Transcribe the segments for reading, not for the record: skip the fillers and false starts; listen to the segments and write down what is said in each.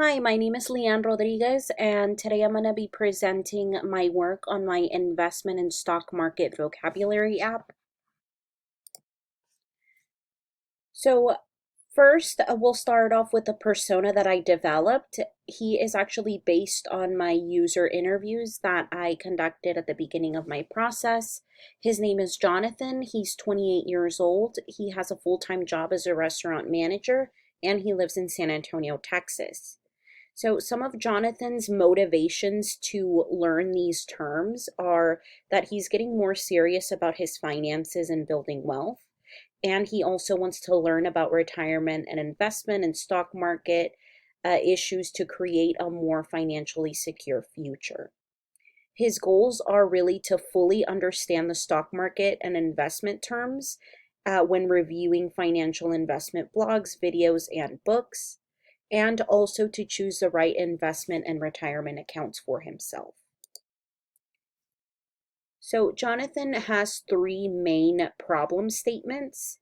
Hi, my name is Leanne Rodriguez, and today I'm going to be presenting my work on my investment and stock market vocabulary app. So first, we'll start off with the persona that I developed. He is actually based on my user interviews that I conducted at the beginning of my process. His name is Jonathan. He's 28 years old. He has a full-time job as a restaurant manager, and he lives in San Antonio, Texas. So some of Jonathan's motivations to learn these terms are that he's getting more serious about his finances and building wealth. And he also wants to learn about retirement and investment and stock market issues to create a more financially secure future. His goals are really to fully understand the stock market and investment terms when reviewing financial investment blogs, videos, and books, and also to choose the right investment and retirement accounts for himself. So Jonathan has three main problem statements.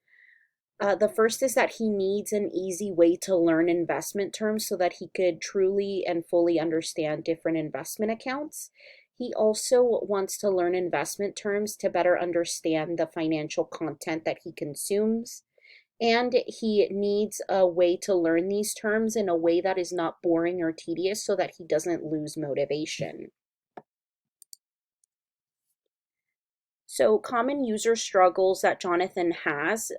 The first is that he needs an easy way to learn investment terms so that he could truly and fully understand different investment accounts. He also wants to learn investment terms to better understand the financial content that he consumes. And he needs a way to learn these terms in a way that is not boring or tedious so that he doesn't lose motivation. So common user struggles that Jonathan has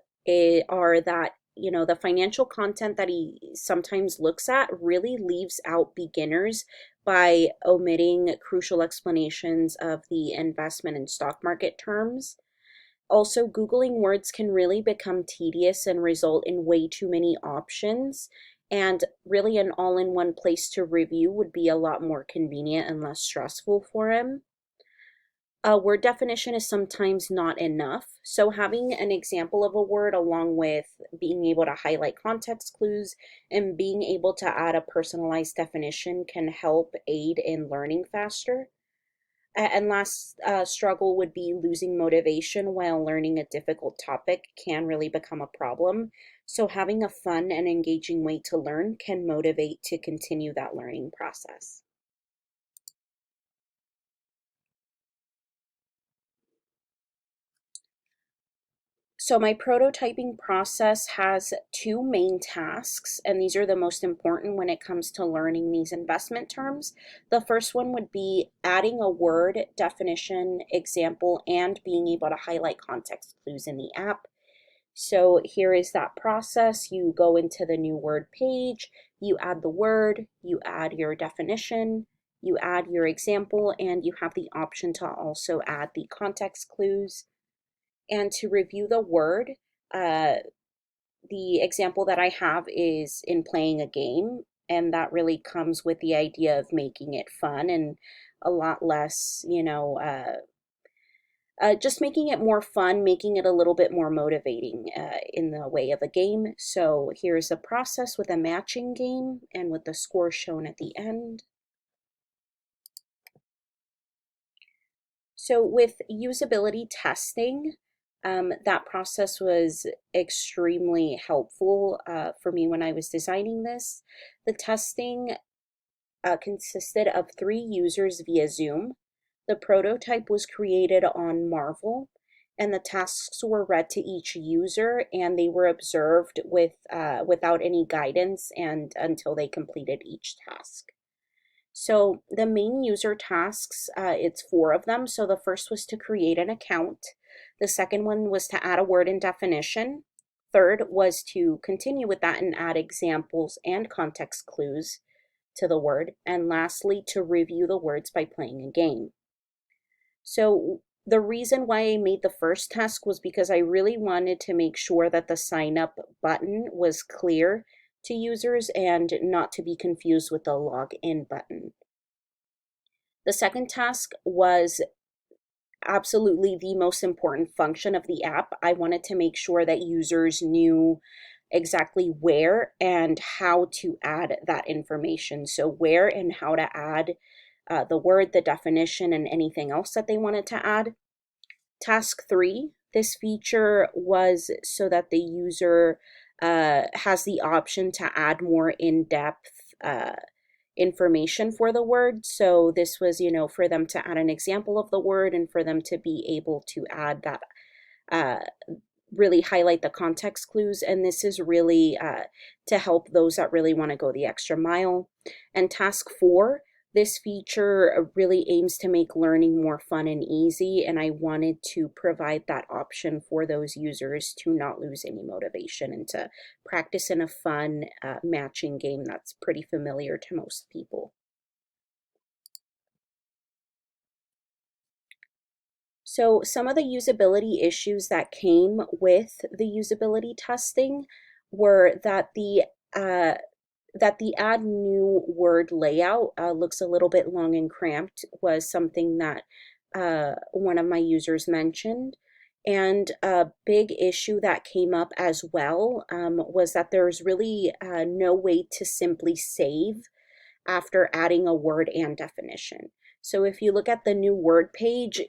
are that, the financial content that he sometimes looks at really leaves out beginners by omitting crucial explanations of the investment and stock market terms. Also, Googling words can really become tedious and result in way too many options. And really, an all in one place to review would be a lot more convenient and less stressful for him. A word definition is sometimes not enough. So, having an example of a word along with being able to highlight context clues and being able to add a personalized definition can help aid in learning faster. And last struggle would be losing motivation while learning a difficult topic can really become a problem. So having a fun and engaging way to learn can motivate to continue that learning process. So my prototyping process has two main tasks, and these are the most important when it comes to learning these investment terms. The first one would be adding a word, definition, example, and being able to highlight context clues in the app. So here is that process. You go into the new word page, you add the word, you add your definition, you add your example, and you have the option to also add the context clues. And to review the word, uh, the example that I have is in playing a game, and that really comes with the idea of making it fun and a lot less, just making it more fun, making it a little bit more motivating in the way of a game. So here's a process with a matching game and with the score shown at the end. So with usability testing, that process was extremely helpful for me when I was designing this. The testing consisted of 3 users via Zoom. The prototype was created on Marvel, and the tasks were read to each user, and they were observed without any guidance and until they completed each task. So the main user tasks, it's 4 of them. So the first was to create an account. The second one was to add a word and definition. Third was to continue with that and add examples and context clues to the word. And lastly, to review the words by playing a game. So the reason why I made the first task was because I really wanted to make sure that the sign up button was clear to users and not to be confused with the login button. The second task was absolutely the most important function of the app. I wanted to make sure that users knew exactly where and how to add that information. So where and how to add the word, the definition, and anything else that they wanted to add. Task 3, this feature was so that the user has the option to add more in-depth information for the word. So this was, for them to add an example of the word and for them to be able to add that, really highlight the context clues. And this is really to help those that really want to go the extra mile. And task 4, this feature really aims to make learning more fun and easy, and I wanted to provide that option for those users to not lose any motivation and to practice in a fun matching game that's pretty familiar to most people. So some of the usability issues that came with the usability testing were uh, that the add new word layout looks a little bit long and cramped was something that one of my users mentioned. And a big issue that came up as well was that there's really no way to simply save after adding a word and definition. So if you look at the new word page,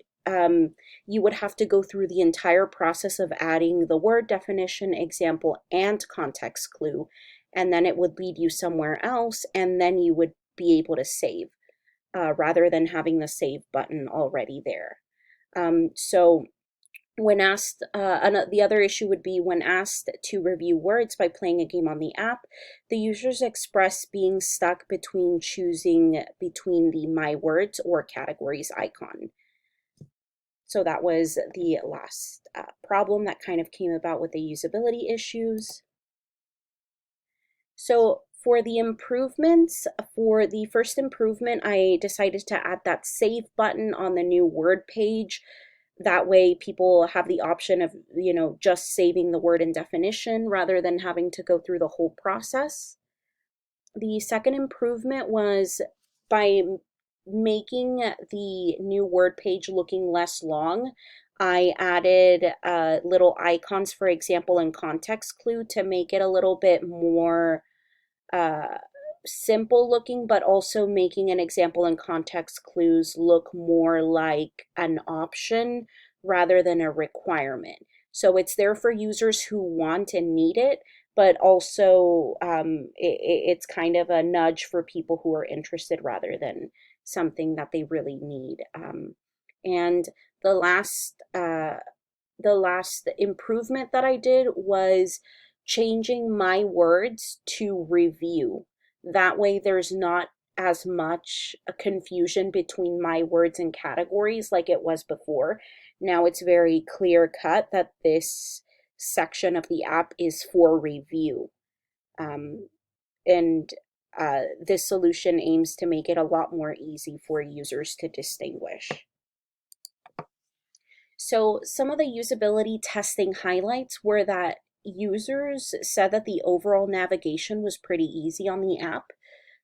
you would have to go through the entire process of adding the word definition, example, and context clue, and then it would lead you somewhere else, and then you would be able to save, rather than having the save button already there. So when asked, the other issue would be when asked to review words by playing a game on the app, the users express being stuck between choosing between the My Words or categories icon. So that was the last problem that kind of came about with the usability issues. So for the improvements, for the first improvement, I decided to add that save button on the new word page. That way people have the option of, just saving the word and definition rather than having to go through the whole process. The second improvement was by making the new word page looking less long, I added little icons, for example, and context clue to make it a little bit more uh, simple looking, but also making an example and context clues look more like an option rather than a requirement. So it's there for users who want and need it, but also it's kind of a nudge for people who are interested rather than something that they really need. And the last the last improvement that I did was changing my words to review. That way there's not as much a confusion between my words and categories like it was before. Now it's very clear cut that this section of the app is for review. And this solution aims to make it a lot more easy for users to distinguish. So some of the usability testing highlights were that users said that the overall navigation was pretty easy on the app.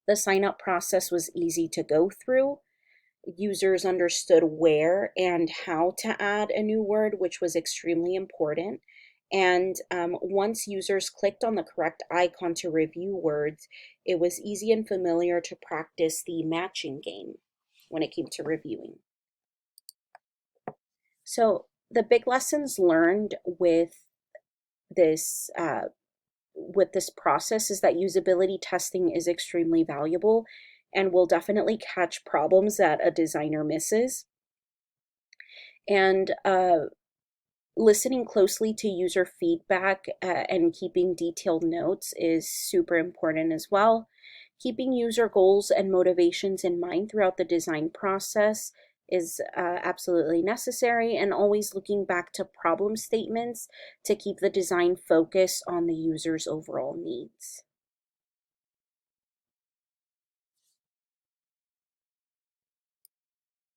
The sign up process was easy to go through. Users understood where and how to add a new word, which was extremely important. And once users clicked on the correct icon to review words, it was easy and familiar to practice the matching game when it came to reviewing. So the big lessons learned this with this process is that usability testing is extremely valuable and will definitely catch problems that a designer misses. And listening closely to user feedback and keeping detailed notes is super important as well. Keeping user goals and motivations in mind throughout the design process is absolutely necessary, and always looking back to problem statements to keep the design focused on the user's overall needs.